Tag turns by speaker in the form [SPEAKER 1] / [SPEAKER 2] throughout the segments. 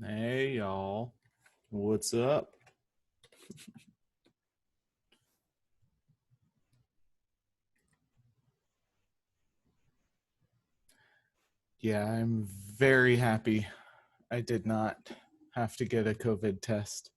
[SPEAKER 1] Hey y'all, what's up? Yeah, I'm very happy I did not have to get a COVID test.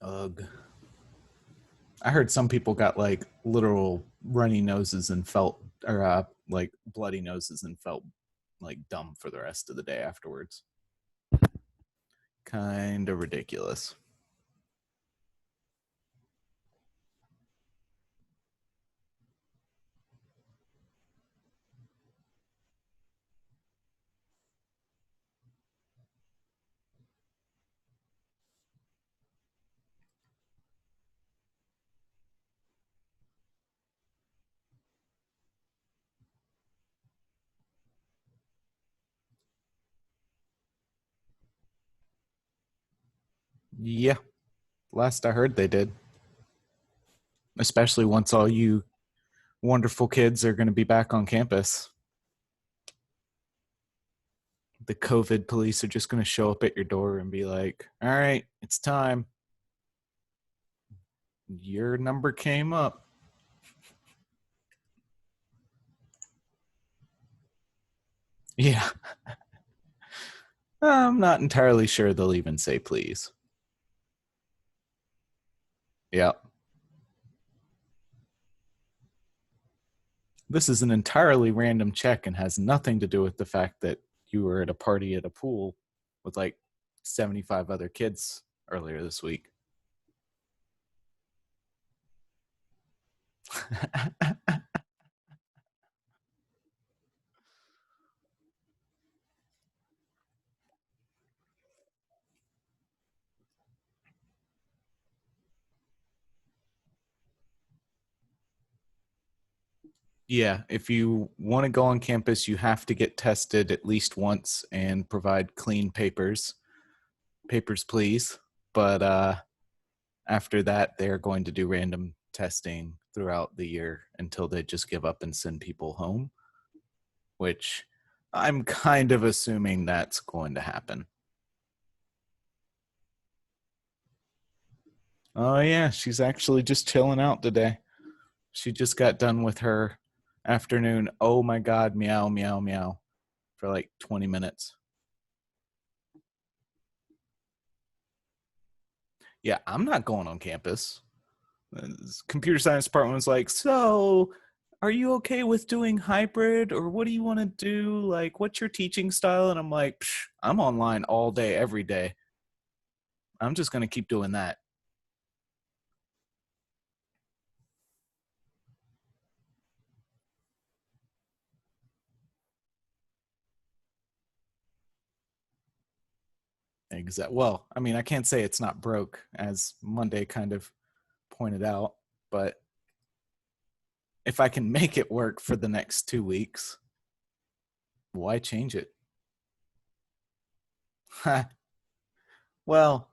[SPEAKER 1] Ugh. I heard some people got like literal runny noses and felt, or like bloody noses and felt like dumb for the rest of the day afterwards. Kind of ridiculous. Yeah, last I heard they did. Especially once all you wonderful kids are going to be back on campus. The COVID police are just going to show up at your door and be like, all right, it's time. Your number came up. Yeah. I'm not entirely sure they'll even say please. Yeah. This is an entirely random check and has nothing to do with the fact that you were at a party at a pool with like 75 other kids earlier this week. Yeah, if you want to go on campus, you have to get tested at least once and provide clean papers. Papers, please. But after that, they're going to do random testing throughout the year until they just give up and send people home, which I'm kind of assuming that's going to happen. Oh, yeah, she's actually just chilling out today. She just got done with her afternoon. Oh my God, meow, meow, meow for like 20 minutes. Yeah, I'm not going on campus. The computer science department was like, so are you okay with doing hybrid or what do you want to do? Like, what's your teaching style? And I'm like, I'm online all day, every day. I'm just going to keep doing that. Exactly. Well, I mean, I can't say it's not broke, as Monday kind of pointed out, but if I can make it work for the next 2 weeks, why change it? Well,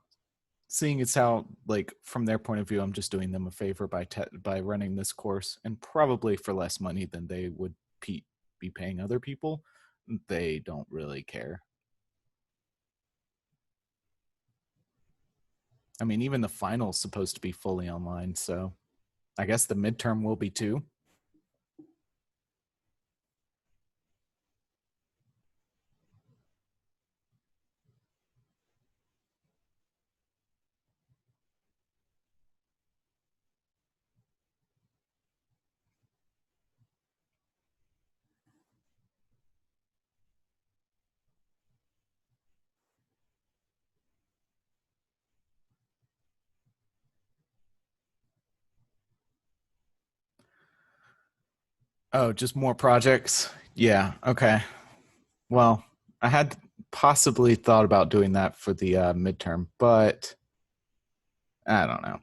[SPEAKER 1] seeing as how, like, from their point of view, I'm just doing them a favor by running this course, and probably for less money than they would be paying other people. They don't really care. I mean, even the final's supposed to be fully online, so I guess the midterm will be too. Oh, just more projects? Yeah, okay. Well, I had possibly thought about doing that for the midterm, but I don't know.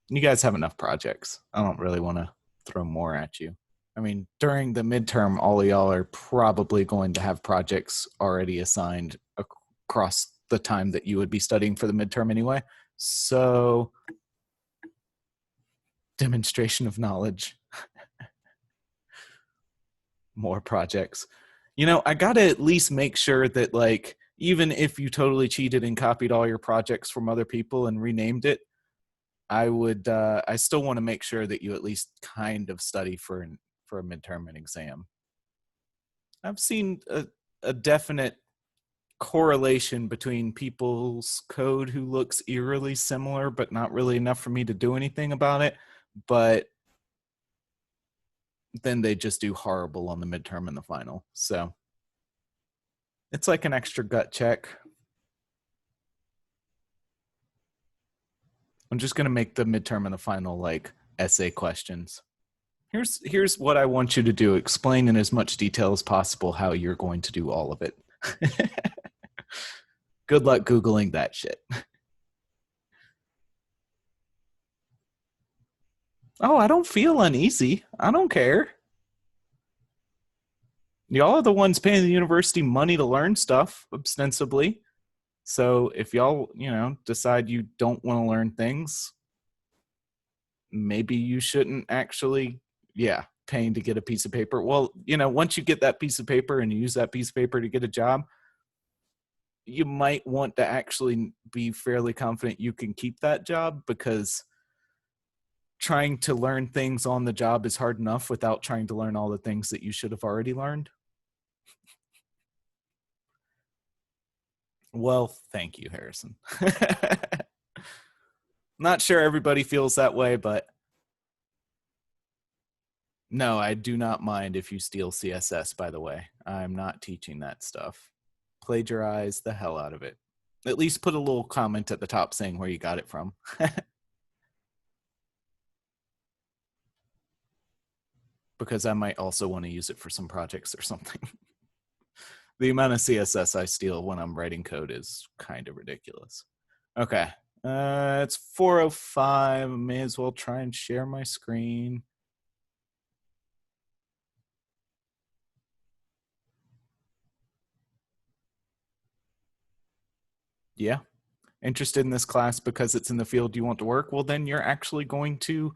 [SPEAKER 1] You guys have enough projects. I don't really want to throw more at you. I mean, during the midterm, all of y'all are probably going to have projects already assigned across the time that you would be studying for the midterm anyway. So, demonstration of knowledge, more projects. You know, I got to at least make sure that, like, even if you totally cheated and copied all your projects from other people and renamed it, I still want to make sure that you at least kind of study for a midterm and exam. I've seen a definite correlation between people's code who looks eerily similar, but not really enough for me to do anything about it. But then they just do horrible on the midterm and the final. So it's like an extra gut check. I'm just going to make the midterm and the final like essay questions. Here's what I want you to do. Explain in as much detail as possible how you're going to do all of it. Good luck Googling that shit. Oh, I don't feel uneasy. I don't care. Y'all are the ones paying the university money to learn stuff, ostensibly. So if y'all, decide you don't want to learn things, maybe you shouldn't actually, paying to get a piece of paper. Well, once you get that piece of paper and you use that piece of paper to get a job, you might want to actually be fairly confident you can keep that job, because trying to learn things on the job is hard enough without trying to learn all the things that you should have already learned. Well, thank you, Harrison. Not sure everybody feels that way, but no, I do not mind if you steal CSS, by the way. I'm not teaching that stuff. Plagiarize the hell out of it. At least put a little comment at the top saying where you got it from. Because I might also want to use it for some projects or something. The amount of CSS I steal when I'm writing code is kind of ridiculous. Okay. It's 4:05. I may as well try and share my screen. Yeah. Interested in this class because it's in the field you want to work? Well, then you're actually going to,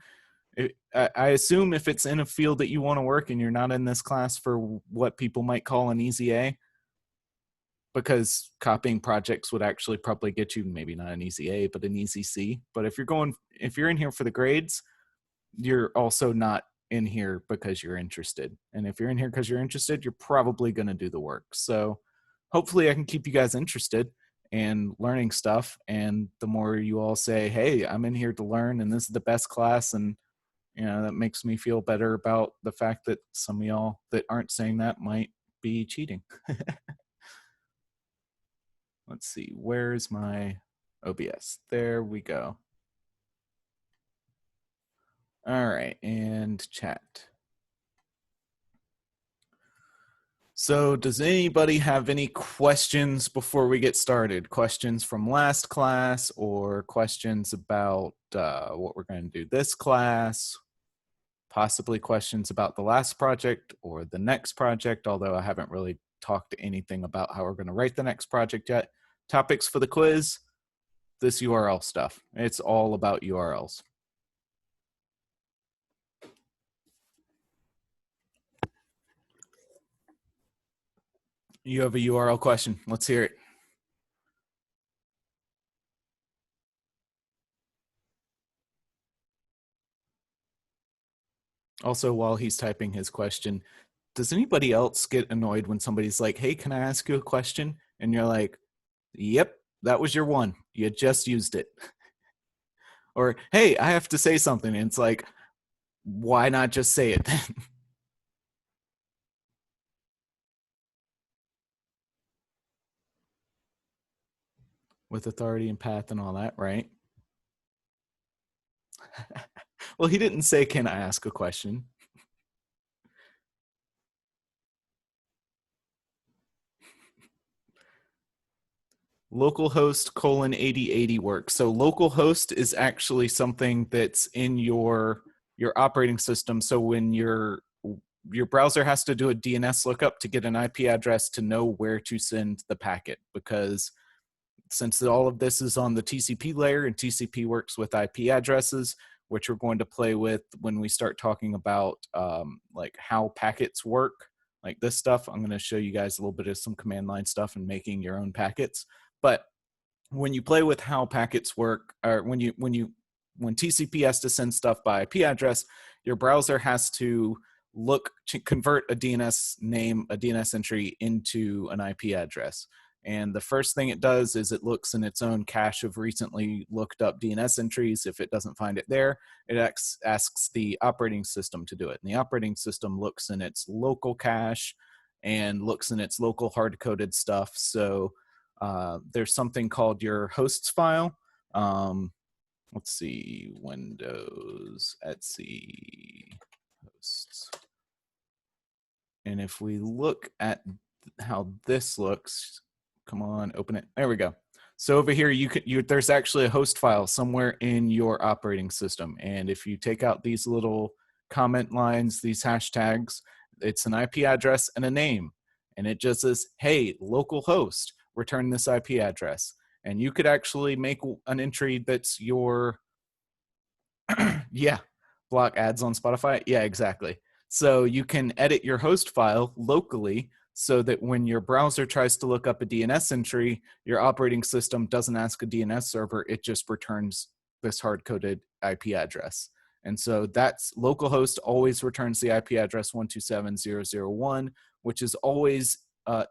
[SPEAKER 1] I assume if it's in a field that you want to work and you're not in this class for what people might call an easy A, because copying projects would actually probably get you maybe not an easy A, but an easy C. But if you're in here for the grades, you're also not in here because you're interested. And if you're in here because you're interested, you're probably going to do the work. So hopefully I can keep you guys interested and learning stuff. And the more you all say, hey, I'm in here to learn and this is the best class, and that makes me feel better about the fact that some of y'all that aren't saying that might be cheating. Let's see, where's my OBS? There we go. All right, and chat. So does anybody have any questions before we get started? Questions from last class or questions about what we're going to do this class? Possibly questions about the last project or the next project, although I haven't really talked anything about how we're going to write the next project yet. Topics for the quiz, this URL stuff. It's all about URLs. You have a URL question. Let's hear it. Also, while he's typing his question, does anybody else get annoyed when somebody's like, hey, can I ask you a question? And you're like, yep, that was your one. You just used it. Or, hey, I have to say something. And it's like, why not just say it then? With authority and path and all that, right? Well, he didn't say, can I ask a question? localhost colon 8080 works. So localhost is actually something that's in your operating system. So when your browser has to do a DNS lookup to get an IP address to know where to send the packet, because since all of this is on the TCP layer and TCP works with IP addresses, which we're going to play with when we start talking about like how packets work, like this stuff. I'm going to show you guys a little bit of some command line stuff and making your own packets. But when you play with how packets work, or when TCP has to send stuff by IP address, your browser has to convert a DNS name, a DNS entry into an IP address. And the first thing it does is it looks in its own cache of recently looked up DNS entries. If it doesn't find it there, it asks the operating system to do it. And the operating system looks in its local cache and looks in its local hard-coded stuff. So there's something called your hosts file. Let's see, Windows, etc. hosts. And if we look at how this looks, come on, open it. There we go. So over here, there's actually a host file somewhere in your operating system. And if you take out these little comment lines, these hashtags, it's an IP address and a name. And it just says, hey, localhost, return this IP address. And you could actually make an entry that's your, yeah, block ads on Spotify. Yeah, exactly. So you can edit your host file locally so that when your browser tries to look up a DNS entry, your operating system doesn't ask a DNS server, it just returns this hard-coded IP address. And so that's localhost always returns the IP address 127.0.0.1, which is always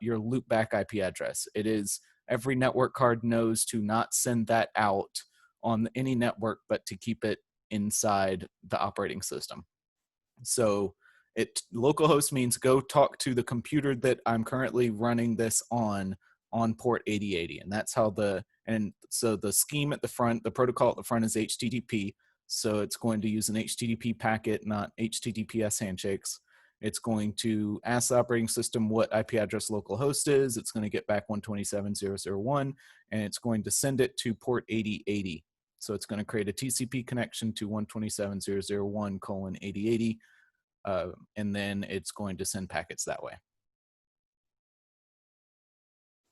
[SPEAKER 1] your loopback IP address. It is, every network card knows to not send that out on any network, but to keep it inside the operating system. So localhost means go talk to the computer that I'm currently running this on port 8080. And that's how so the scheme at the front, the protocol at the front is HTTP. So it's going to use an HTTP packet, not HTTPS handshakes. It's going to ask the operating system what IP address localhost is. It's going to get back 127.0.0.1, and it's going to send it to port 8080. So it's going to create a TCP connection to 127.0.0.1 colon 8080. And then it's going to send packets that way.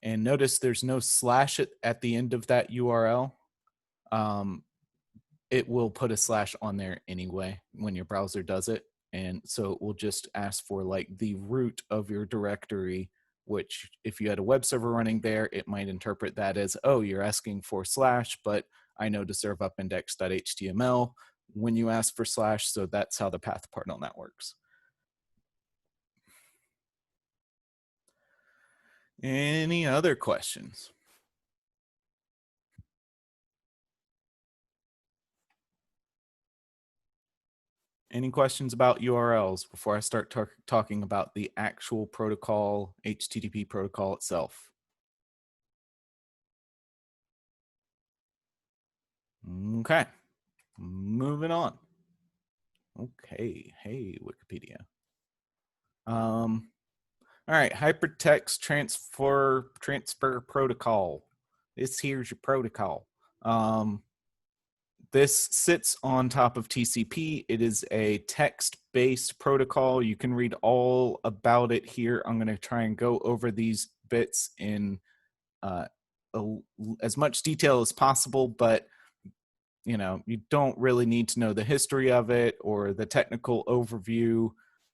[SPEAKER 1] And notice there's no slash at the end of that URL. It will put a slash on there anyway when your browser does it. And so it will just ask for like the root of your directory, which if you had a web server running there, it might interpret that as, oh, you're asking for slash, but I know to serve up index.html when you ask for slash. So that's how the path part on that works. Any other questions? Any questions about URLs before I start talking about the actual protocol, HTTP protocol itself? Okay, moving on. Okay, hey, Wikipedia. All right, Hypertext transfer protocol. This here's your protocol. This sits on top of TCP. It is a text-based protocol. You can read all about it here. I'm going to try and go over these bits in as much detail as possible, but you don't really need to know the history of it or the technical overview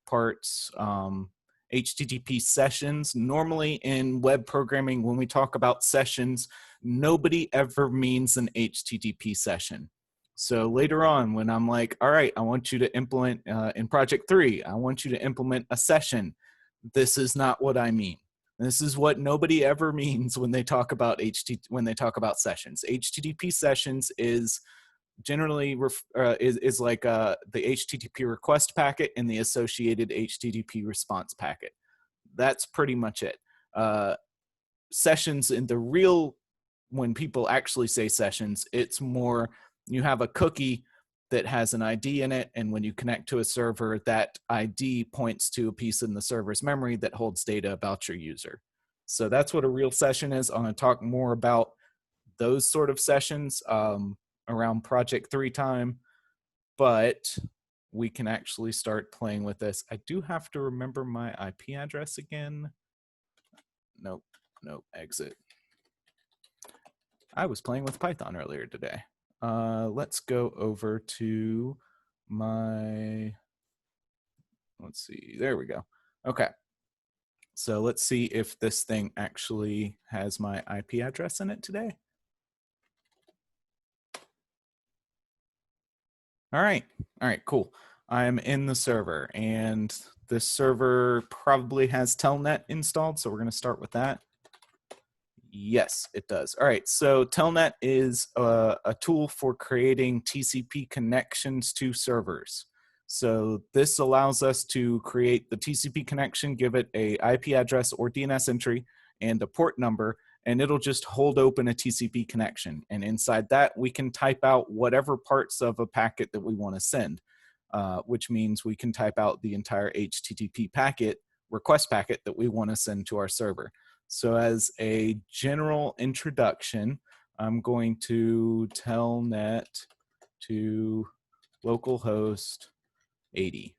[SPEAKER 1] parts. HTTP sessions. Normally in web programming, when we talk about sessions, nobody ever means an HTTP session. So later on, when I'm like, all right, I want you to implement in project 3, I want you to implement a session. This is not what I mean. This is what nobody ever means when they talk about sessions. HTTP sessions is generally is like the HTTP request packet and the associated HTTP response packet. That's pretty much it. Sessions in the real, when people actually say sessions, it's more you have a cookie that has an ID in it, and when you connect to a server, that ID points to a piece in the server's memory that holds data about your user. So that's what a real session is. I'm going to talk more about those sort of sessions around Project 3 time, but we can actually start playing with this. I do have to remember my IP address again. Nope, exit. I was playing with Python earlier today. Let's go over to my, let's see, there we go. Okay, so let's see if this thing actually has my IP address in it today. All right, cool. I'm in the server, and this server probably has Telnet installed, so we're going to start with that. Yes, it does. All right, so Telnet is a tool for creating TCP connections to servers. So this allows us to create the TCP connection, give it a IP address or DNS entry and a port number, and it'll just hold open a TCP connection. And inside that, we can type out whatever parts of a packet that we want to send, which means we can type out the entire HTTP packet, request packet that we want to send to our server. So as a general introduction, I'm going to telnet to localhost 80.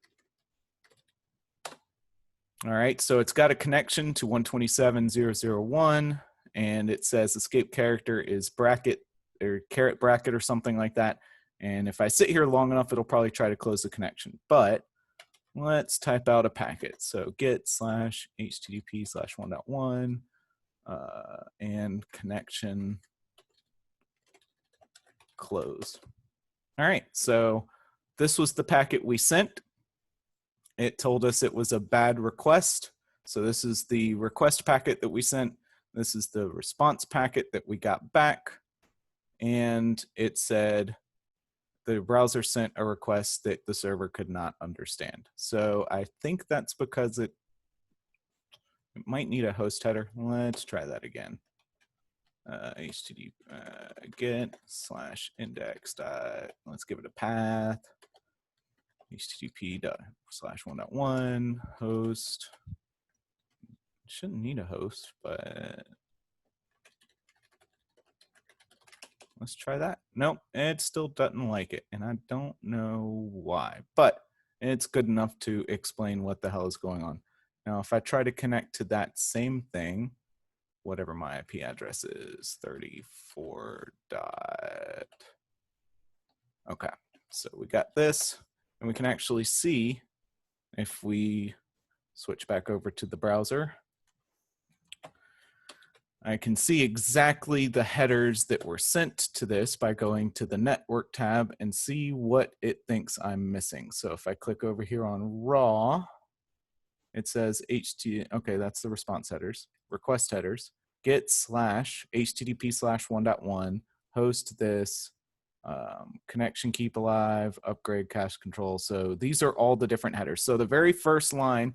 [SPEAKER 1] All right, so it's got a connection to 127.0.0.1, and it says escape character is bracket or caret bracket or something like that. And if I sit here long enough, it'll probably try to close the connection. But let's type out a packet. So get/http/1.1 and connection closed. All right, so this was the packet we sent. It told us it was a bad request. So this is the request packet that we sent. This is the response packet that we got back. And it said the browser sent a request that the server could not understand. So I think that's because it might need a host header. Let's try that again. HTTP get/index. Let's give it a path. HTTP/1.1 host. Shouldn't need a host, but let's try that. Nope, it still doesn't like it, and I don't know why, but it's good enough to explain what the hell is going on. Now, if I try to connect to that same thing, whatever my IP address is, 34 dot. Okay, so we got this, and we can actually see if we switch back over to the browser. I can see exactly the headers that were sent to this by going to the network tab and see what it thinks I'm missing. So if I click over here on raw, it says okay, that's the response headers, request headers, get/http/1.1, host this, connection keep alive, upgrade cache control. So these are all the different headers. So the very first line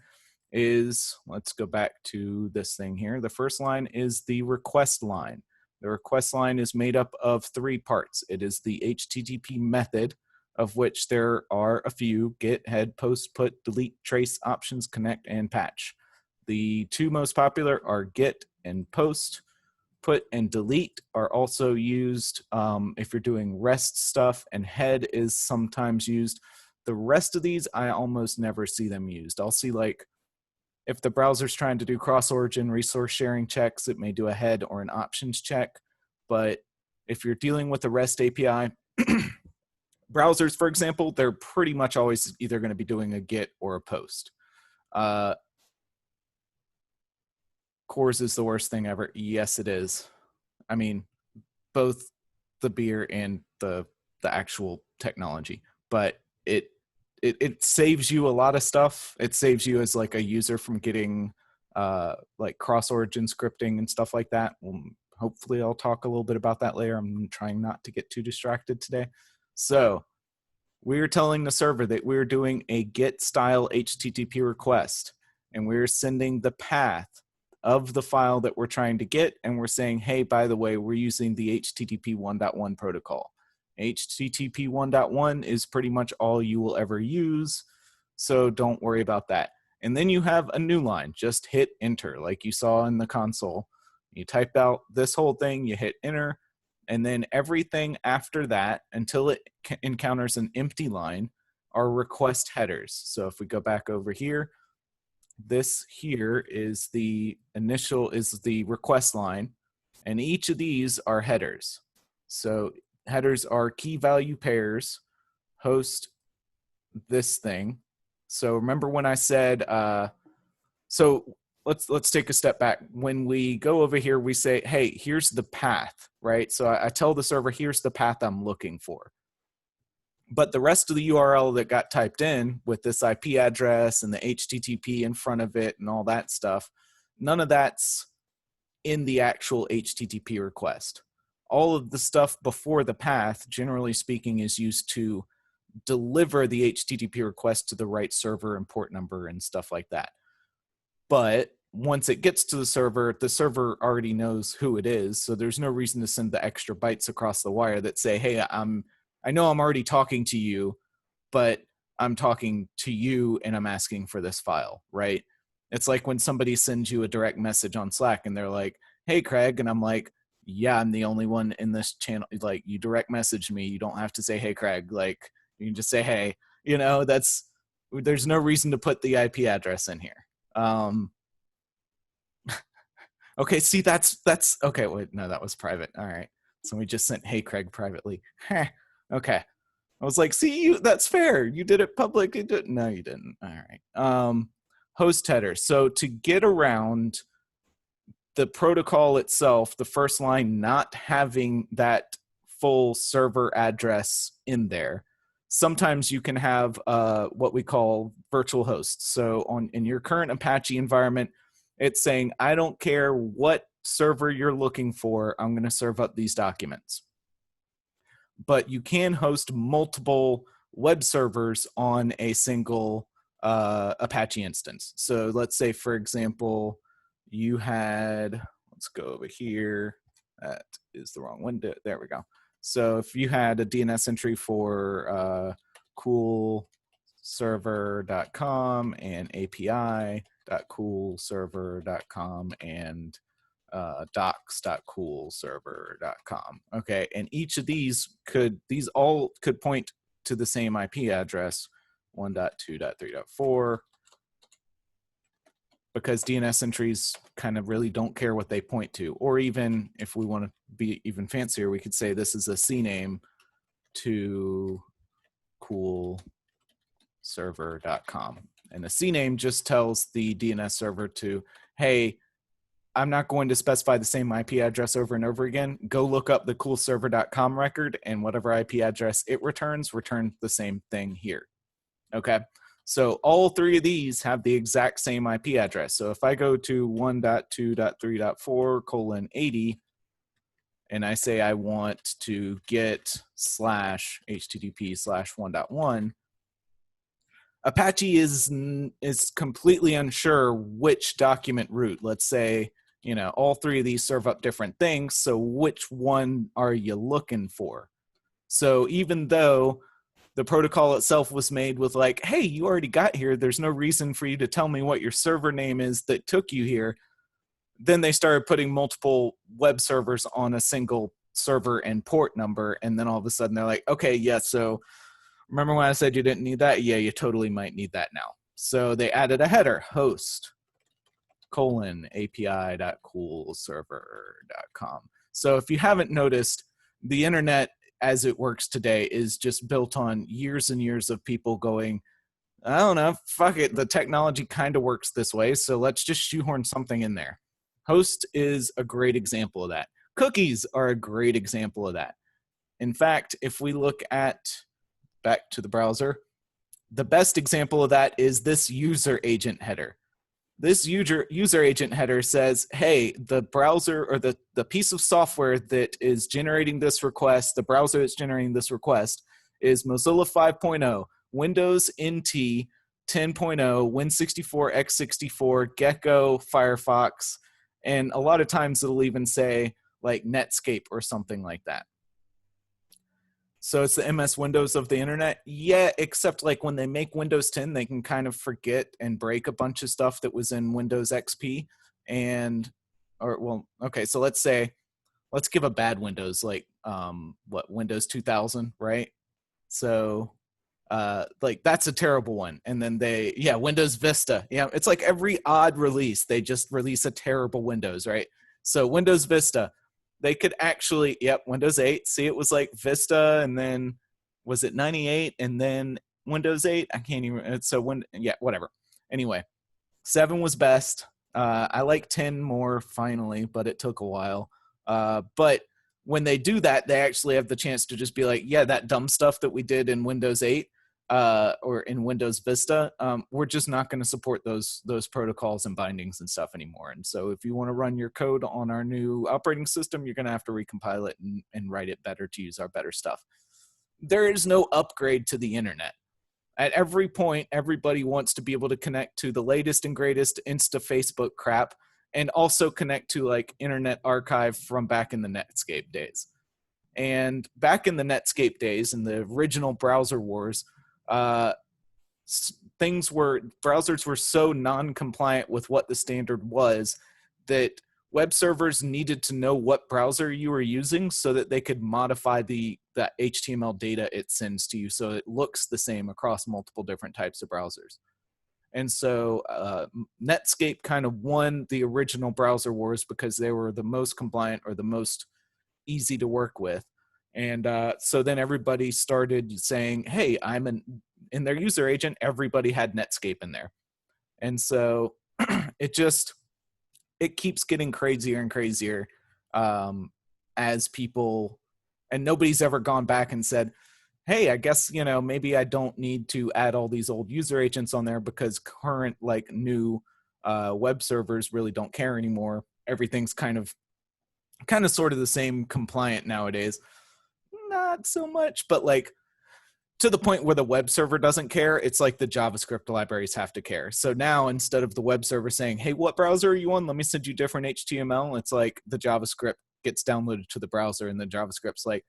[SPEAKER 1] is, let's go back to this thing here. The first line is the request line. The request line is made up of 3 parts. It is the HTTP method, of which there are a few: get, head, post, put, delete, trace, options, connect, and patch. The 2 most popular are get and post. Put and delete are also used if you're doing REST stuff, and head is sometimes used. The rest of these, I almost never see them used. I'll see, like, if the browser's trying to do cross-origin resource sharing checks, it may do a head or an options check. But if you're dealing with a REST API, browsers, for example, they're pretty much always either going to be doing a get or a post. Cores is the worst thing ever. Yes, it is. I mean, both the beer and the actual technology, but it saves you a lot of stuff. It saves you as like a user from getting like cross-origin scripting and stuff like that. Well, hopefully I'll talk a little bit about that later. I'm trying not to get too distracted today. So we're telling the server that we're doing a get style HTTP request, and we're sending the path of the file that we're trying to get, and we're saying, hey, by the way, we're using the HTTP 1.1 protocol. HTTP 1.1 is pretty much all you will ever use, so don't worry about that. And then you have a new line. Just hit enter like you saw in the console. You type out this whole thing, you hit enter, and then everything after that until it encounters an empty line are request headers. So if we go back over here, this here is the request line, and each of these are headers. So headers are key value pairs, host this thing. So remember when I said, so let's take a step back. When we go over here, we say, hey, here's the path, right? So I tell the server, here's the path I'm looking for. But the rest of the URL that got typed in with this IP address and the HTTP in front of it and all that stuff, none of that's in the actual HTTP request. All of the stuff before the path, generally speaking, is used to deliver the HTTP request to the right server and port number and stuff like that. But once it gets to the server already knows who it is, so there's no reason to send the extra bytes across the wire that say, hey, I know I'm already talking to you, but I'm talking to you and I'm asking for this file, right? It's like when somebody sends you a direct message on Slack and they're like, hey, Craig, and I'm like, yeah, I'm the only one in this channel. Like, you direct message me. You don't have to say, hey, Craig. Like, you can just say, hey, there's no reason to put the IP address in here. Okay, see, that's okay. Wait, no, that was private. All right. So we just sent, hey, Craig, privately. Okay. I was like, see, that's fair. You did it public. No, you didn't. All right. Host header. So to get around the protocol itself, the first line not having that full server address in there, sometimes you can have what we call virtual hosts. So in your current Apache environment, it's saying, I don't care what server you're looking for, I'm going to serve up these documents. But you can host multiple web servers on a single Apache instance. So let's say, for example, you had, let's go over here. That is the wrong window. There we go. So if you had a DNS entry for coolserver.com and API.coolserver.com and docs.coolserver.com. Okay, and each of these all could point to the same IP address, 1.2.3.4, because DNS entries kind of really don't care what they point to. Or even if we want to be even fancier, we could say this is a CNAME to coolserver.com. And the CNAME just tells the DNS server to, hey, I'm not going to specify the same IP address over and over again. Go look up the coolserver.com record, and whatever IP address it returns, return the same thing here. Okay, so all three of these have the exact same IP address. So if I go to 1.2.3.4:80, and I say I want to get /http/1.1, Apache is completely unsure which document root. Let's say, all three of these serve up different things. So which one are you looking for? So even though the protocol itself was made with like, hey, you already got here, there's no reason for you to tell me what your server name is that took you here. Then they started putting multiple web servers on a single server and port number. And then all of a sudden they're like, okay, yeah, so remember when I said you didn't need that? Yeah, you totally might need that now. So they added a header, host, API.coolserver.com. So if you haven't noticed, the internet as it works today is just built on years and years of people going, I don't know, fuck it, the technology kind of works this way, so let's just shoehorn something in there. Host is a great example of that. Cookies are a great example of that. In fact, if we look at back to the browser, the best example of that is this user agent header. This user agent header says, hey, the browser or the piece of software that is generating this request, the browser that's generating this request is Mozilla 5.0, Windows NT 10.0, Win64, x64, Gecko, Firefox, and a lot of times it'll even say like Netscape or something like that. So it's the MS Windows of the internet? Yeah, except like when they make Windows 10, they can kind of forget and break a bunch of stuff that was in Windows XP. And, or, well, okay, so let's give a bad Windows, like, Windows 2000, right? So, like that's a terrible one. And then Windows Vista. Yeah, it's like every odd release, they just release a terrible Windows, right? So Windows Vista, they could actually, Windows 8. See, it was like Vista, and then was it 98, and then Windows 8? I can't even. So whatever. Anyway, 7 was best. I like 10 more finally, but it took a while. But when they do that, they actually have the chance to just be like, yeah, that dumb stuff that we did in Windows 8 or in Windows Vista, we're just not going to support those protocols and bindings and stuff anymore. And so if you want to run your code on our new operating system, you're going to have to recompile it and write it better to use our better stuff. There is no upgrade to the internet. At every point, everybody wants to be able to connect to the latest and greatest Insta Facebook crap, and also connect to like Internet Archive from back in the Netscape days. And back in the Netscape days, in the original browser wars, browsers were so non-compliant with what the standard was that web servers needed to know what browser you were using so that they could modify the HTML data it sends to you so it looks the same across multiple different types of browsers. And so Netscape kind of won the original browser wars because they were the most compliant or the most easy to work with. And so then everybody started saying, hey, in their user agent, everybody had Netscape in there. And so it keeps getting crazier and crazier as people, and nobody's ever gone back and said, hey, I guess, maybe I don't need to add all these old user agents on there because current like new web servers really don't care anymore. Everything's kind of sort of the same compliant nowadays. Not so much, but like to the point where the web server doesn't care, it's like the JavaScript libraries have to care. So now instead of the web server saying, hey, what browser are you on? Let me send you different HTML. It's like the JavaScript gets downloaded to the browser and the JavaScript's like,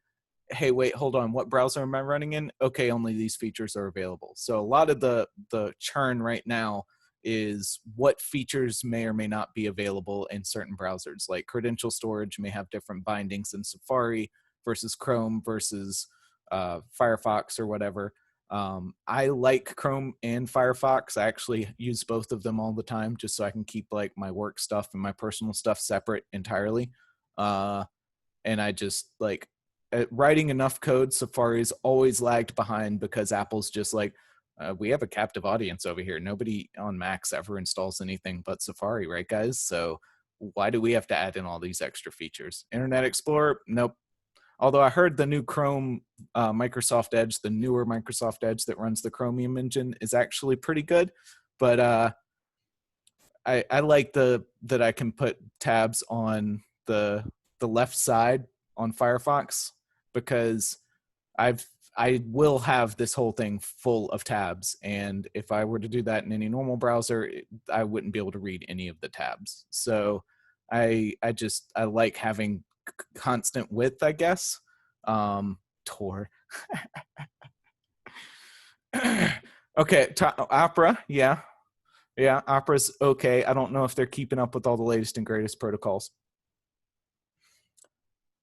[SPEAKER 1] hey, wait, hold on. What browser am I running in? Okay, only these features are available. So a lot of the churn right now is what features may or may not be available in certain browsers. Like credential storage may have different bindings in Safari versus Chrome versus Firefox or whatever. I like Chrome and Firefox. I actually use both of them all the time just so I can keep like my work stuff and my personal stuff separate entirely. And I just like writing enough code. Safari's always lagged behind because Apple's just like, we have a captive audience over here. Nobody on Macs ever installs anything but Safari, right, guys? So why do we have to add in all these extra features? Internet Explorer, nope. Although I heard the new Chrome Microsoft Edge, the newer Microsoft Edge that runs the Chromium engine is actually pretty good. But I like that I can put tabs on the left side on Firefox because I will have this whole thing full of tabs. And if I were to do that in any normal browser, I wouldn't be able to read any of the tabs. So I like having constant width, I guess. Tor. Okay, Opera, yeah. Yeah, Opera's okay. I don't know if they're keeping up with all the latest and greatest protocols.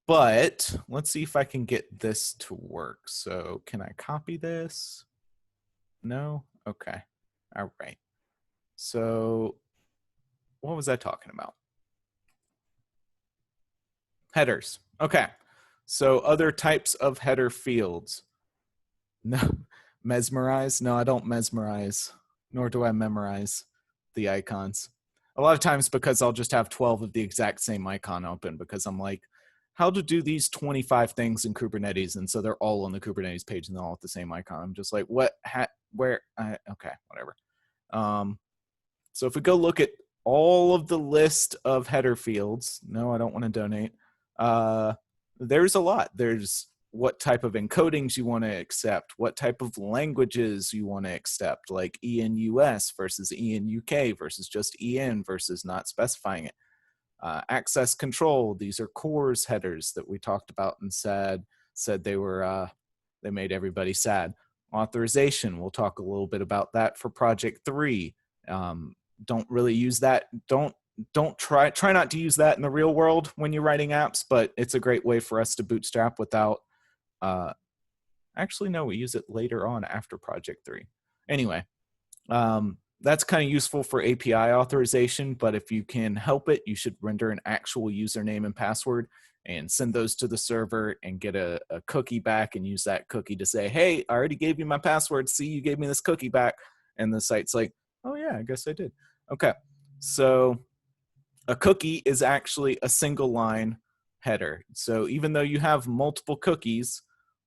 [SPEAKER 1] But let's see if I can get this to work. So can I copy this? No? Okay. All right. So what was I talking about? Headers. Okay. So other types of header fields. No. Mesmerize? No, I don't mesmerize, nor do I memorize the icons. A lot of times because I'll just have 12 of the exact same icon open because I'm like, how to do these 25 things in Kubernetes. And so they're all on the Kubernetes page and they're all at the same icon. I'm just like, what, where, okay, whatever. So if we go look at all of the list of header fields, no, I don't want to donate. There's a lot. There's what type of encodings you want to accept, what type of languages you want to accept, like ENUS versus ENUK versus just EN versus not specifying it. Access control, these are CORS headers that we talked about and said they were They made everybody sad. Authorization, we'll talk a little bit about that for project 3. Don't really use that. Don't try not to use that in the real world when you're writing apps, but it's a great way for us to bootstrap without, actually, no, we use it later on after project 3. Anyway, that's kind of useful for API authorization, but if you can help it, you should render an actual username and password and send those to the server and get a cookie back and use that cookie to say, hey, I already gave you my password. See, you gave me this cookie back. And the site's like, oh yeah, I guess I did. Okay, so a cookie is actually a single line header. So even though you have multiple cookies,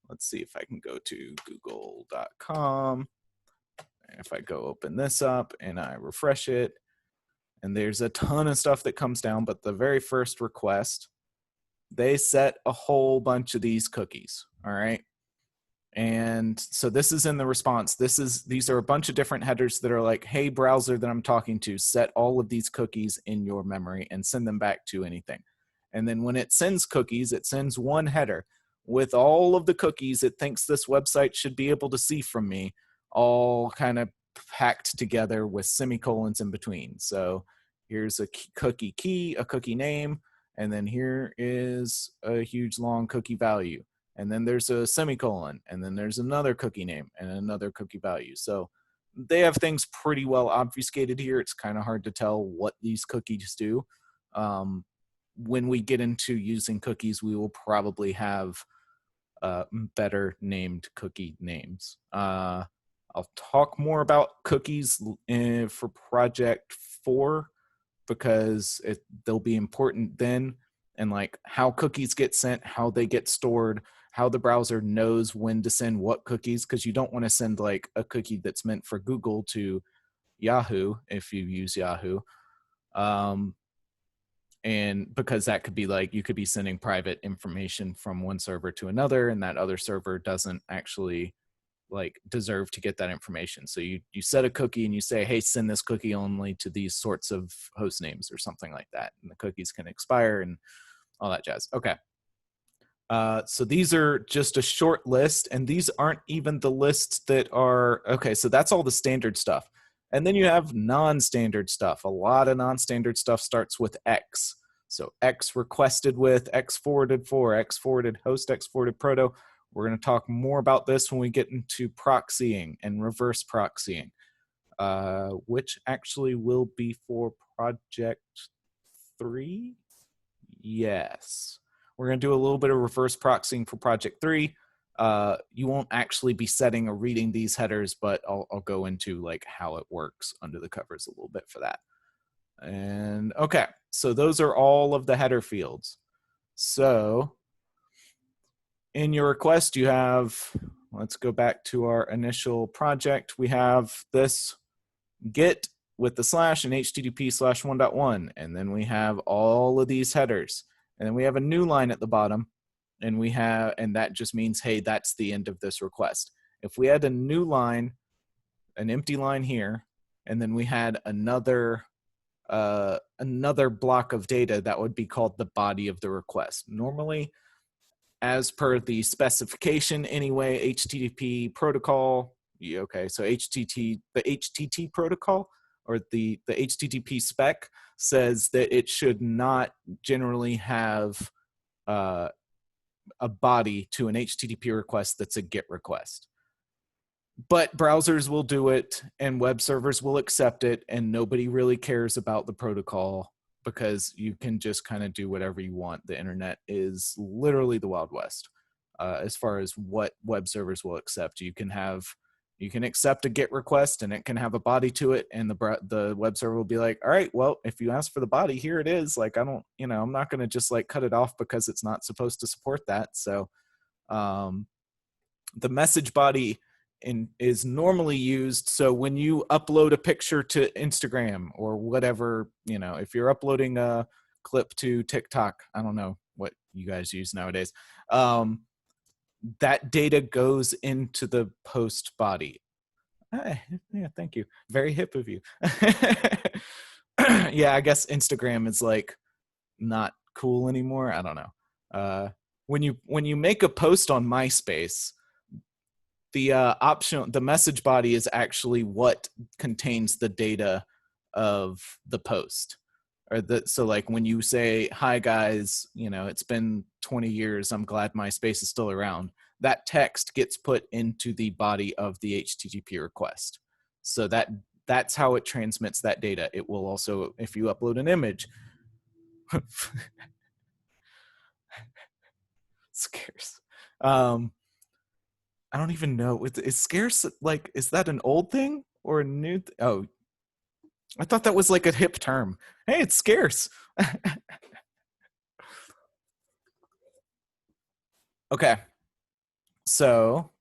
[SPEAKER 1] let's see if I can go to google.com. If I go open this up and I refresh it, and there's a ton of stuff that comes down, but the very first request, they set a whole bunch of these cookies, all right? And so this is in the response. These are a bunch of different headers that are like, hey, browser that I'm talking to, set all of these cookies in your memory and send them back to anything. And then when it sends cookies, it sends one header with all of the cookies it thinks this website should be able to see from me, all kind of packed together with semicolons in between. So here's a cookie key, a cookie name, and then here is a huge long cookie value. And then there's a semicolon, and then there's another cookie name and another cookie value. So they have things pretty well obfuscated here. It's kind of hard to tell what these cookies do. When we get into using cookies, we will probably have better named cookie names. I'll talk more about cookies for project 4 because they'll be important then, and like how cookies get sent, how they get stored, how the browser knows when to send what cookies, because you don't want to send like a cookie that's meant for Google to Yahoo if you use Yahoo. And because that could be like, you could be sending private information from one server to another, and that other server doesn't actually like deserve to get that information. So you set a cookie and you say, hey, send this cookie only to these sorts of host names or something like that. And the cookies can expire and all that jazz. Okay. So these are just a short list, and these aren't even the lists that are, okay, so that's all the standard stuff. And then you have non-standard stuff. A lot of non-standard stuff starts with X. So X requested with, X forwarded for, X forwarded host, X forwarded proto. We're going to talk more about this when we get into proxying and reverse proxying, which actually will be for project 3. Yes. We're going to do a little bit of reverse proxying for project 3. You won't actually be setting or reading these headers, but I'll go into like how it works under the covers a little bit for that. And okay, so those are all of the header fields. So in your request, you have, let's go back to our initial project. We have this get with the slash and http/1.1, and then we have all of these headers. And then we have a new line at the bottom, and that just means, hey, that's the end of this request. If we had a new line, an empty line here, and then we had another block of data, that would be called the body of the request. Normally, as per the specification anyway, HTTP protocol, okay, so the HTTP protocol, or the HTTP spec says that it should not generally have a body to an HTTP request that's a GET request. But browsers will do it, and web servers will accept it, and nobody really cares about the protocol because you can just kind of do whatever you want. The internet is literally the Wild West as far as what web servers will accept. You can accept a GET request, and it can have a body to it, and the web server will be like, all right, well, if you ask for the body, here it is. Like, I'm not going to just like cut it off because it's not supposed to support that. So the message body is normally used. So when you upload a picture to Instagram or whatever, if you're uploading a clip to TikTok, I don't know what you guys use nowadays, that data goes into the post body. Yeah, thank you. Very hip of you. Yeah, I guess Instagram is like not cool anymore. I don't know. When you make a post on MySpace, the message body is actually what contains the data of the post. So like when you say, hi guys, it's been 20 years, I'm glad MySpace is still around, that text gets put into the body of the HTTP request. So that's how it transmits that data. It will also, if you upload an image, scarce. I don't even know. Is scarce, like, is that an old thing or a new? Oh, I thought that was like a hip term. Hey, it's scarce. Okay. So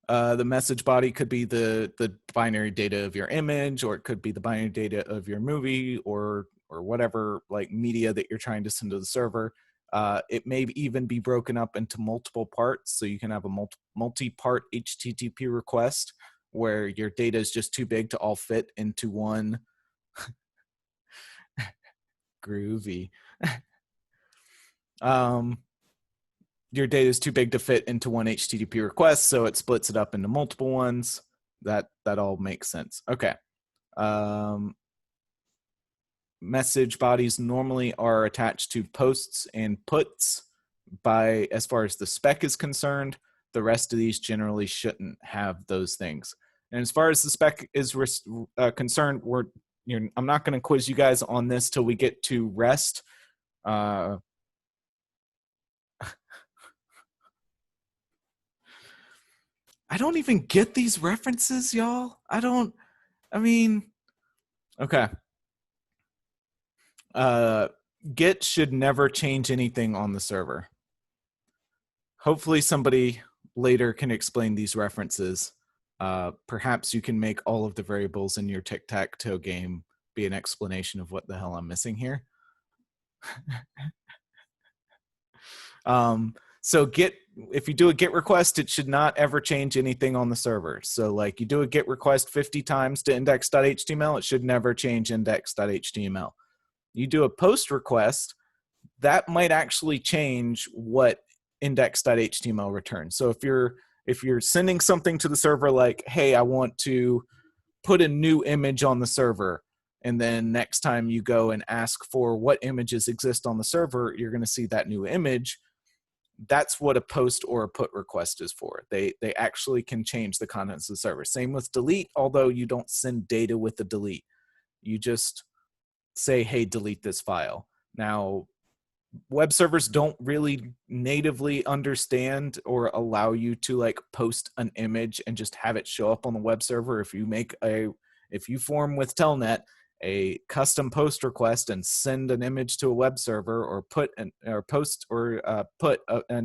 [SPEAKER 1] the message body could be the binary data of your image, or it could be the binary data of your movie, or whatever like media that you're trying to send to the server. It may even be broken up into multiple parts, so you can have a multi-part HTTP request where your data is just too big to all fit into one. Groovy. Your data is too big to fit into one HTTP request, so it splits it up into multiple ones. That all makes sense. Okay. Message bodies normally are attached to posts and puts. As far as the spec is concerned, the rest of these generally shouldn't have those things. And as far as the spec is concerned, I'm not going to quiz you guys on this till we get to REST. I don't even get these references, y'all. Okay. Git should never change anything on the server. Hopefully somebody later can explain these references. Perhaps you can make all of the variables in your tic-tac-toe game be an explanation of what the hell I'm missing here. So Git, if you do a Git request, it should not ever change anything on the server. So like you do a Git request 50 times to index.html, it should never change index.html. You do a post request, that might actually change what index.html returns. So if you're sending something to the server like, hey, I want to put a new image on the server, and then next time you go and ask for what images exist on the server, you're going to see that new image. That's what a post or a put request is for. They actually can change the contents of the server. Same with delete, although you don't send data with the delete. You just say, hey, delete this file. Now, web servers don't really natively understand or allow you to like post an image and just have it show up on the web server. If you form with Telnet a custom post request and send an image to a web server, or put an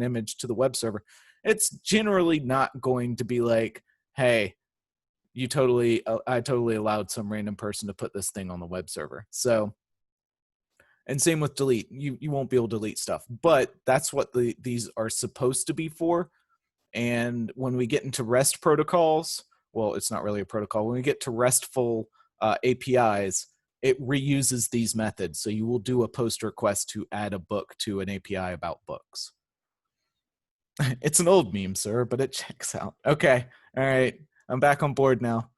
[SPEAKER 1] image to the web server, it's generally not going to be like, hey, I totally allowed some random person to put this thing on the web server. So, and same with delete. You won't be able to delete stuff, but that's what these are supposed to be for. And when we get into REST protocols, well, it's not really a protocol. When we get to RESTful APIs, it reuses these methods. So you will do a post request to add a book to an API about books. It's an old meme, sir, but it checks out. Okay. All right. I'm back on board now.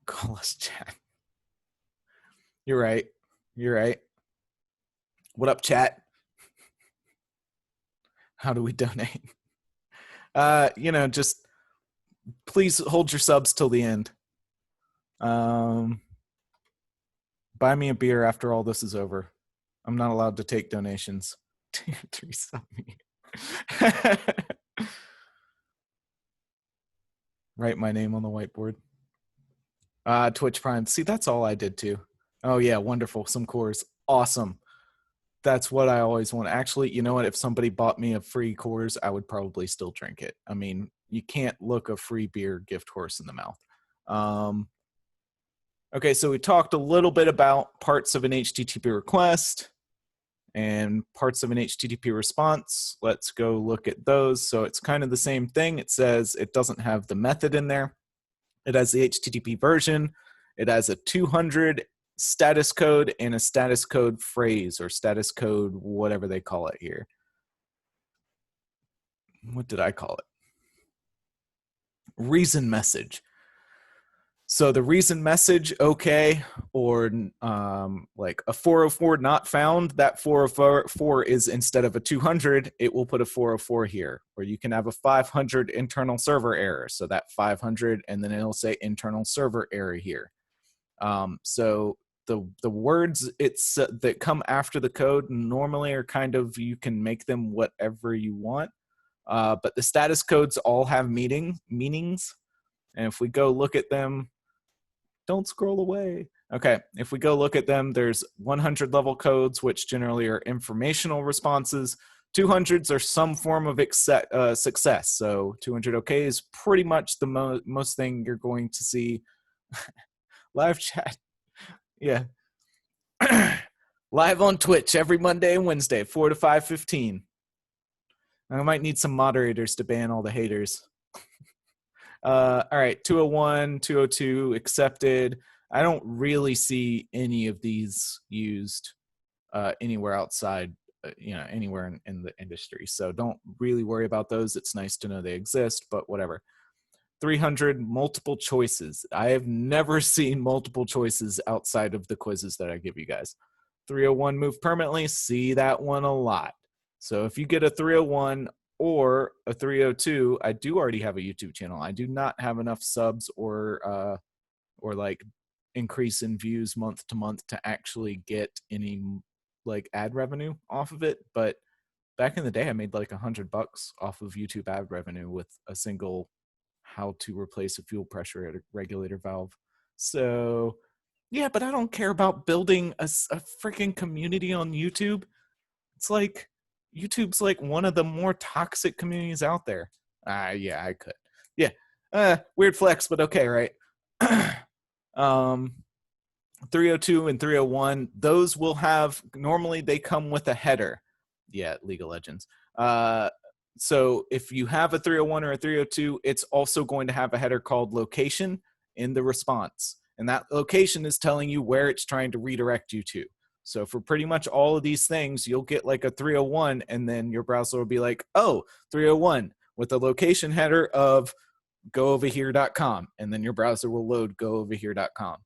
[SPEAKER 1] Call us chat. You're right. You're right. What up, chat? How do we donate? Just please hold your subs till the end. Buy me a beer after all this is over. I'm not allowed to take donations. Write my name on the whiteboard. Twitch Prime. See, that's all I did too. Oh yeah, wonderful. Some cores. Awesome. That's what I always want. Actually, you know what? If somebody bought me a free Coors, I would probably still drink it. I mean, you can't look a free beer gift horse in the mouth. Okay, so we talked a little bit about parts of an HTTP request and parts of an HTTP response. Let's go look at those. So it's kind of the same thing. It says it doesn't have the method in there. It has the HTTP version. It has a 200 status code and a status code phrase or status code, whatever they call it here. What did I call it? Reason message. So the reason message, okay, or like a 404 not found, that 404 is instead of a 200, it will put a 404 here. Or you can have a 500 internal server error. So that 500, and then it'll say internal server error here. So the words that come after the code normally are kind of, you can make them whatever you want. But the status codes all have meanings. And if we go look at them, don't scroll away. Okay, if we go look at them, there's 100 level codes, which generally are informational responses. 200s are some form of success. So 200 okay is pretty much the most thing you're going to see. Live chat. Yeah. Live on Twitch every Monday and Wednesday, 4 to 5:15. I might need some moderators to ban all the haters. All right, 201, 202 accepted. I don't really see any of these used anywhere outside, anywhere in the industry. So don't really worry about those. It's nice to know they exist, but whatever. 300 multiple choices. I have never seen multiple choices outside of the quizzes that I give you guys. 301 move permanently, see that one a lot. So if you get a 301 or a 302, I do already have a YouTube channel. I do not have enough subs or like increase in views month to month to actually get any like ad revenue off of it. But back in the day, I made like $100 off of YouTube ad revenue with a single how to replace a fuel pressure regulator valve. So yeah, but I don't care about building a freaking community on YouTube. It's like YouTube's like one of the more toxic communities out there. Yeah, I could. Yeah, weird flex, but okay, right? 302 and 301, those will have, normally they come with a header. Yeah, League of Legends. So if you have a 301 or a 302, it's also going to have a header called location in the response. And that location is telling you where it's trying to redirect you to. So for pretty much all of these things, you'll get like a 301, and then your browser will be like, oh, 301 with a location header of gooverhere.com. And then your browser will load gooverhere.com.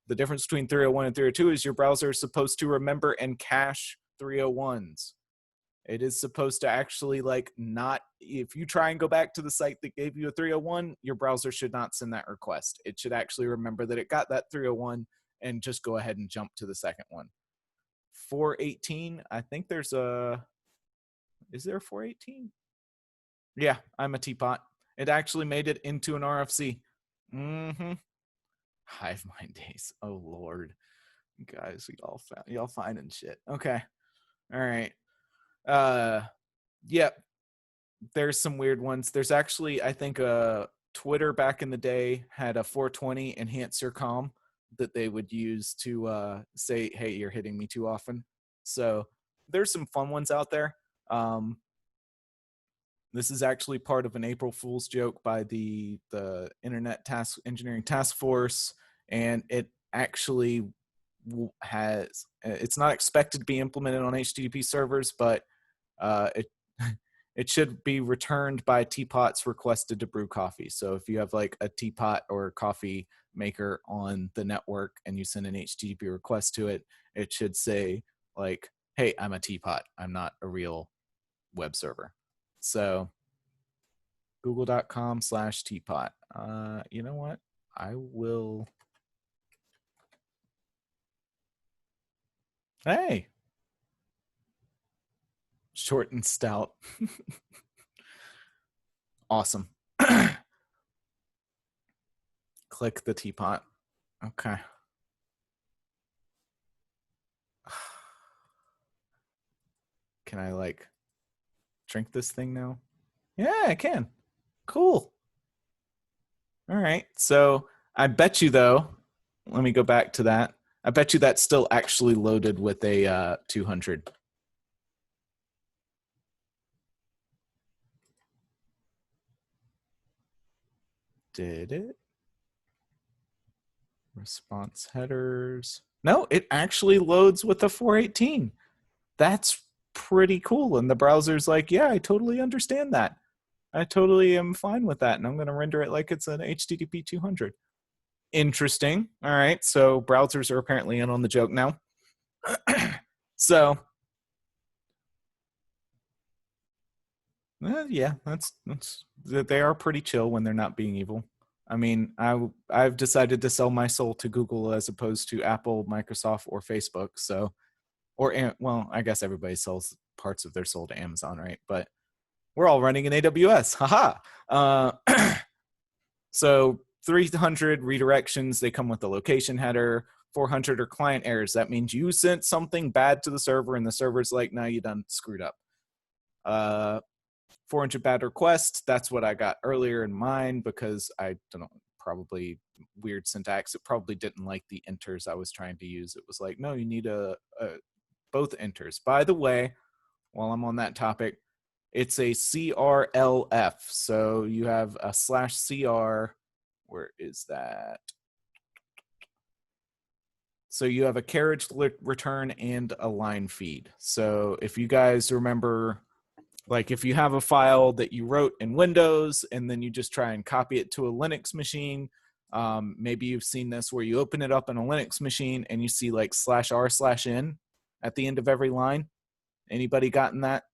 [SPEAKER 1] The difference between 301 and 302 is your browser is supposed to remember and cache 301s. It is supposed to actually like not, if you try and go back to the site that gave you a 301, your browser should not send that request. It should actually remember that it got that 301 and just go ahead and jump to the second one. 418, I think there's is there a 418? Yeah, I'm a teapot. It actually made it into an RFC. Hive mind days. Oh Lord, guys, y'all finding shit. Okay, all right. Yep. There's some weird ones. There's actually, I think, Twitter back in the day had a 420 enhance your comm that they would use to say, "Hey, you're hitting me too often." So there's some fun ones out there. This is actually part of an April Fool's joke by the Internet Engineering Task Force, and it actually has. It's not expected to be implemented on HTTP servers, but it should be returned by teapots requested to brew coffee. So if you have like a teapot or a coffee maker on the network and you send an HTTP request to it, it should say like, "Hey, I'm a teapot. I'm not a real web server." So google.com/teapot. You know what? I will. Hey, short and stout. Awesome. Click the teapot. Okay. Can I like drink this thing now? Yeah, I can. Cool. All right. So I bet you though, let me go back to that. I bet you that's still actually loaded with a 200. Did it? Response headers. No, it actually loads with a 418. That's pretty cool. And the browser's like, yeah, I totally understand that. I totally am fine with that. And I'm going to render it like it's an HTTP 200. Interesting. All right. So browsers are apparently in on the joke now. So, yeah, that's they are pretty chill when they're not being evil. I mean, I've decided to sell my soul to Google as opposed to Apple, Microsoft, or Facebook. So, well, I guess everybody sells parts of their soul to Amazon, right? But we're all running in AWS. Haha. So 300 redirections, they come with the location header. 400 are client errors. That means you sent something bad to the server and the server's like, no, you done screwed up. 400 bad requests. That's what I got earlier in mine because I don't know, probably weird syntax. It probably didn't like the enters I was trying to use. It was like, no, you need both enters. By the way, while I'm on that topic, it's a CRLF. So you have a /CR. Where is that? So you have a carriage return and a line feed. So if you guys remember, like if you have a file that you wrote in Windows and then you just try and copy it to a Linux machine, maybe you've seen this where you open it up in a Linux machine and you see like /r/n at the end of every line. Anybody gotten that?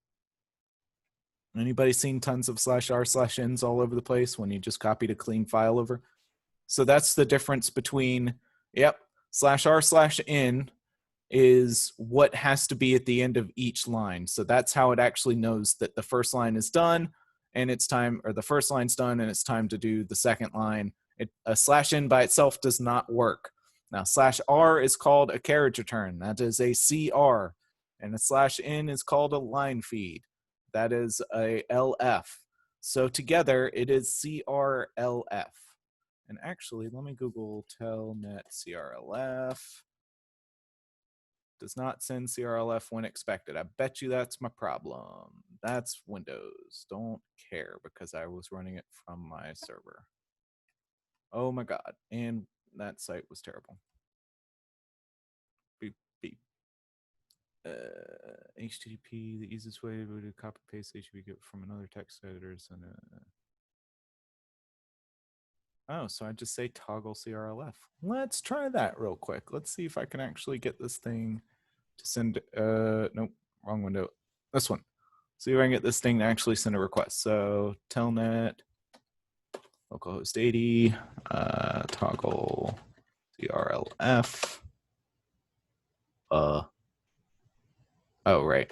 [SPEAKER 1] Anybody seen tons of /r/n's all over the place when you just copied a clean file over? So that's the difference between, yep, /r/n is what has to be at the end of each line. So that's how it actually knows that the first line is done and it's time, or the first line's done and it's time to do the second line. A /n by itself does not work. Now /r is called a carriage return. That is a CR. And a /n is called a line feed. That is a LF. So together it is CRLF. And actually, let me Google telnet CRLF. Does not send CRLF when expected. I bet you that's my problem. That's Windows. Don't care because I was running it from my server. Oh my God. And that site was terrible. Beep, beep. HTTP, the easiest way to copy paste HTTP from another text editor. Oh, so I just say toggle CRLF. Let's try that real quick. Let's see if I can actually get this thing to send, nope, wrong window. This one. See if I can get this thing to actually send a request. So telnet, localhost 80, toggle CRLF. Oh, right.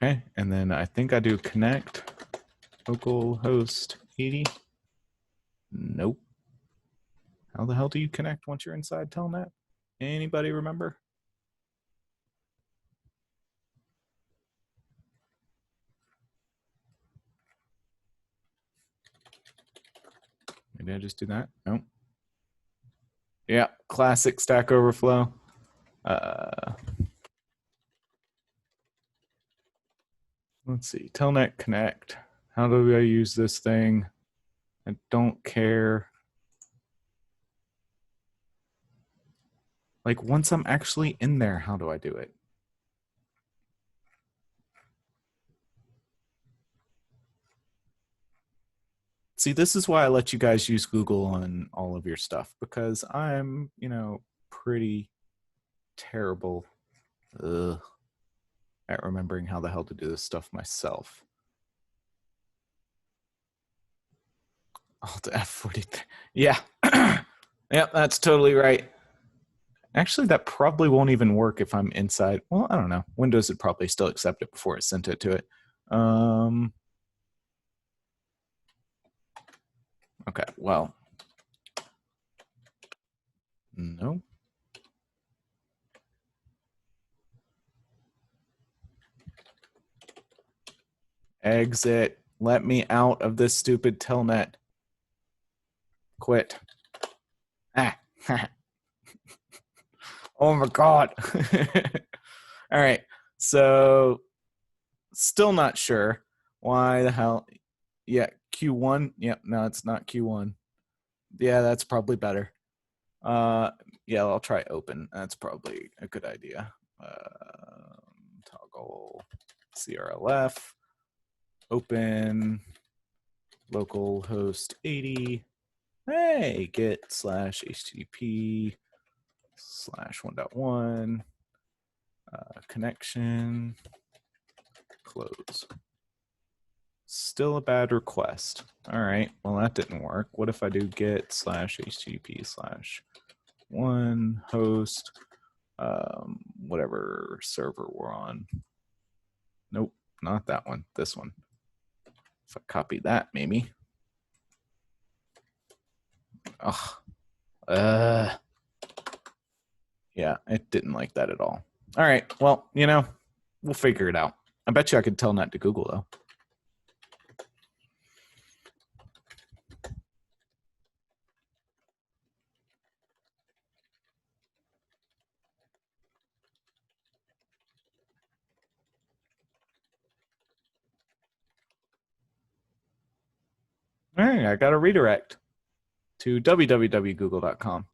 [SPEAKER 1] Okay, and then I think I do connect localhost 80. Nope. How the hell do you connect once you're inside telnet? Anybody remember? Maybe I just do that? Nope. Yeah, classic Stack Overflow. Let's see, telnet connect. How do I use this thing? I don't care. Like once I'm actually in there, how do I do it? See, this is why I let you guys use Google on all of your stuff because I'm, pretty terrible at remembering how the hell to do this stuff myself. Alt F40. Yeah. Yep, that's totally right. Actually, that probably won't even work if I'm inside. Well, I don't know. Windows would probably still accept it before it sent it to it. Okay, well. No. Exit. Let me out of this stupid telnet. Quit. Ah. Oh my God. All right. So still not sure. Why the hell? Yeah, Q1. Yep, no, it's not Q1. Yeah, that's probably better. Yeah, I'll try open. That's probably a good idea. Toggle CRLF, open, localhost 80. Hey, get /HTTP /1.1 connection, close. Still a bad request. All right, well, that didn't work. What if I do get /HTTP /1 host, whatever server we're on? Nope, not that one, this one. If I copy that, maybe. Yeah, it didn't like that at all. All right, well, we'll figure it out. I bet you I could tell not to Google, though. All right, I got a redirect to www.google.com.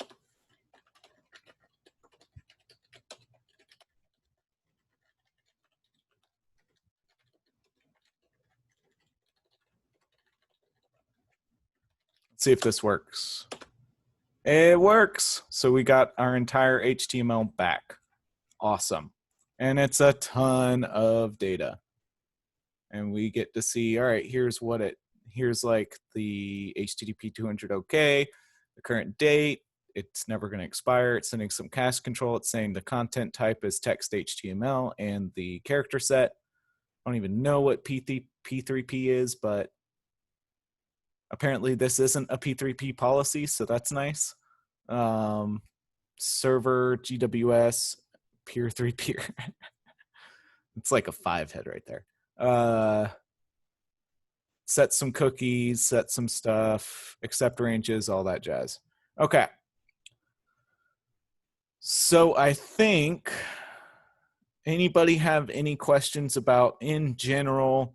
[SPEAKER 1] Let's see if this works. It works. So we got our entire HTML back. Awesome. And it's a ton of data. And we get to see, all right, here's like the HTTP 200 OK, the current date. It's never going to expire. It's sending some cache control. It's saying the content type is text HTML and the character set. I don't even know what P3P is, but apparently this isn't a P3P policy, so that's nice. Server, GWS, peer 3 peer. It's like a 5-head right there. Set some cookies, set some stuff, accept ranges, all that jazz. Okay. So I think, anybody have any questions about, in general,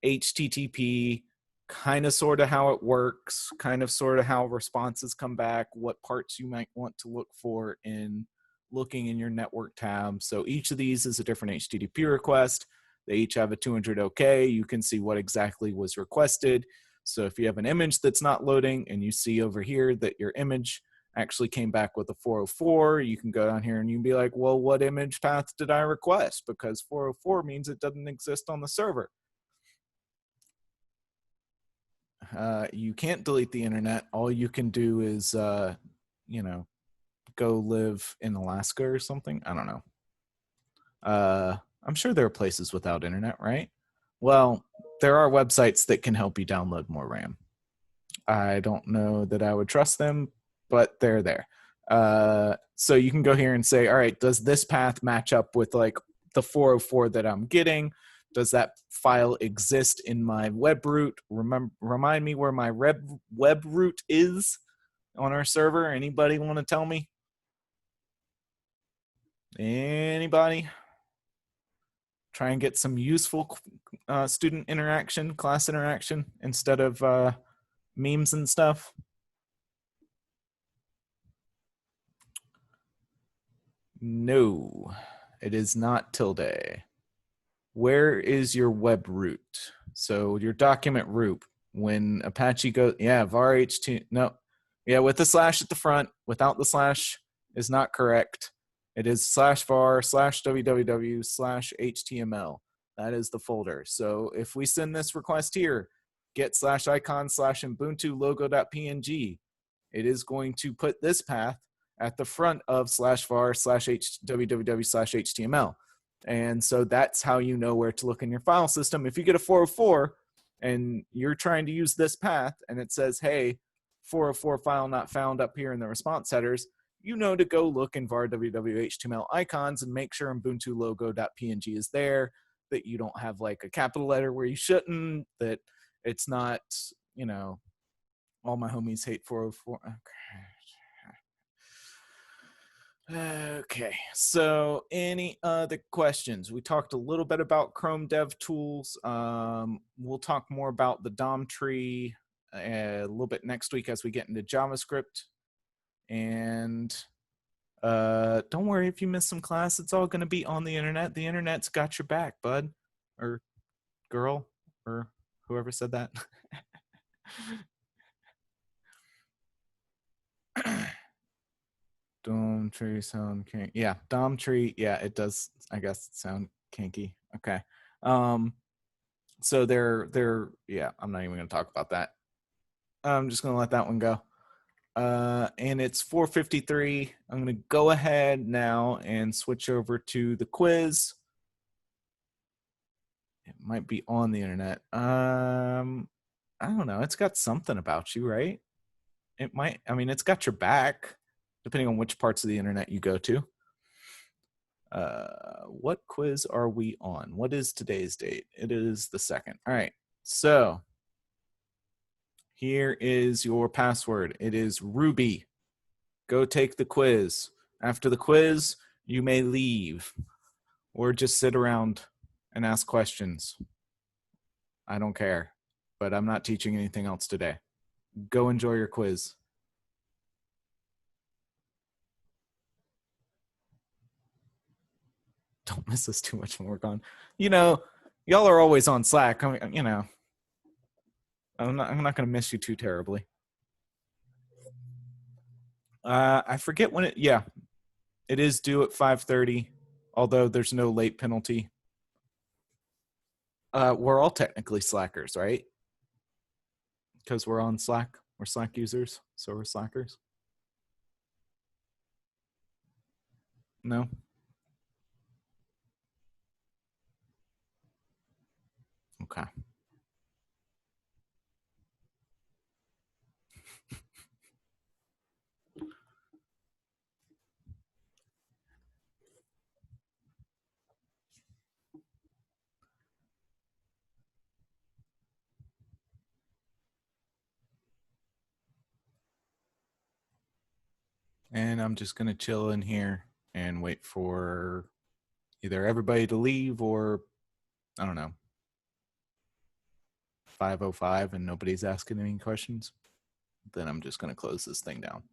[SPEAKER 1] HTTP, kind of sort of how it works, kind of sort of how responses come back, what parts you might want to look for in looking in your network tab? So each of these is a different HTTP request. They each have a 200 OK. You can see what exactly was requested. So if you have an image that's not loading and you see over here that your image actually came back with a 404, you can go down here and you can be like, well, what image path did I request? Because 404 means it doesn't exist on the server. You can't delete the internet. All you can do is, go live in Alaska or something. I don't know. I'm sure there are places without internet, right? Well, there are websites that can help you download more RAM. I don't know that I would trust them, but they're there. So you can go here and say, all right, does this path match up with like the 404 that I'm getting? Does that file exist in my web root? Remind me where my web root is on our server. Anybody want to tell me? Anybody? Try and get some useful student interaction, class interaction, instead of memes and stuff. No, it is not tilde. Where is your web root? So your document root, when Apache goes, yeah, var ht, no, yeah, with the slash at the front, without the slash is not correct. It is /var/www/html. That is the folder. So if we send this request here, get /icon/ubuntu logo.png, it is going to put this path at the front of /var/www/html. And so that's how you know where to look in your file system. If you get a 404 and you're trying to use this path and it says, hey, 404 file not found up here in the response headers, you know to go look in var www.html icons and make sure ubuntu logo.png is there, that you don't have like a capital letter where you shouldn't, that it's not, all my homies hate 404. Okay, so any other questions? We talked a little bit about Chrome Dev Tools. We'll talk more about the DOM tree a little bit next week as we get into JavaScript. And don't worry if you miss some class, it's all going to be on the internet. The internet's got your back, bud, or girl, or whoever said that. DOM tree sound kinky. Yeah, DOM tree. Yeah, it does. I guess sound kinky. Okay. So they're yeah. I'm not even going to talk about that. I'm just going to let that one go. And it's 4:53. I'm going to go ahead now and switch over to the quiz. It might be on the internet. I don't know. It's got something about you, right? It might. I mean, it's got your back, depending on which parts of the internet you go to. What quiz are we on? What is today's date? It is the 2nd. All right. So here is your password. It is Ruby. Go take the quiz. After the quiz, you may leave or just sit around and ask questions. I don't care, but I'm not teaching anything else today. Go enjoy your quiz. Don't miss us too much when we're gone. You know, y'all are always on Slack. I mean, you know, I'm not going to miss you too terribly. I forget when it. Yeah, it is due at 5:30. Although there's no late penalty. We're all technically slackers, right? Because we're on Slack. We're Slack users, so we're slackers. No. Okay. And I'm just gonna chill in here and wait for either everybody to leave or I don't know 5:05 and nobody's asking any questions. Then I'm just gonna close this thing down.